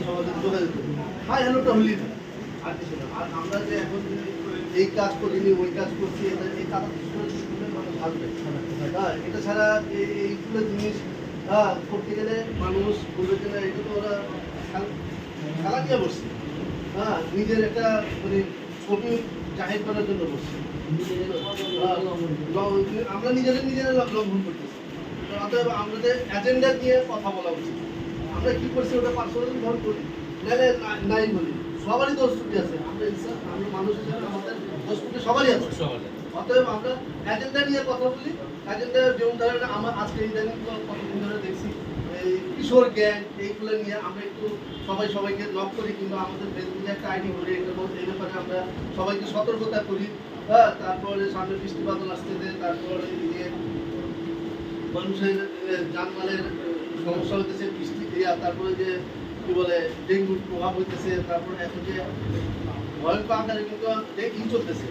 সমাজে যোগাযোগ করি, হাই হ্যালোটা হলেই না, আর কিছু না। আর আমরা যে এখন এই কাজ করিনি ওই কাজ করছি, এই কাজ মানুষ আসবে, হ্যাঁ এটা ছাড়া এইগুলো জিনিস করতে গেলে মানুষ বলবে যে না এটা তো ওরা খেলা নিয়ে বসছে, নিজের একটা মানে ছবি জাহির করার জন্য বসছে, আমরা নিজেরা লঙ্ঘন করতেছি। অতএব আমাদের এজেন্ডা নিয়ে কথা বলা উচিত। আমরা কি করছি ওটা পার্সোনালি ধর করি, নাহলে নাই বলি, সবারই দোষ ত্রুটি আছে। আমরা মানুষ হিসেবে আমাদের দোষ ত্রুটি সবারই আছে। অতএব আমরা এজেন্ডা নিয়ে কথা বলি। এজেন্ডা যেমন ধরেন আমার আজকে ইদানিং কতদিন ধরে দেখছি এই কিশোর গ্যাং, এইগুলো নিয়ে আমরা একটু সবাইকে লক করি, কিংবা আমাদের ফেসবুকে একটা আইডি করি, এই ব্যাপারে আমরা সবাইকে সতর্কতা করি। তারপরে সামনে বৃষ্টি বাদল আসতেছে, তারপরে মানুষের যানবাহনের সমস্যা হইতেছে, বৃষ্টি দিয়া, তারপরে যে কি বলে ডেঙ্গুর প্রভাব হইতেছে, তারপরে এখন যে ভয়ঙ্কর আকারে কিন্তু ই চলতেছে।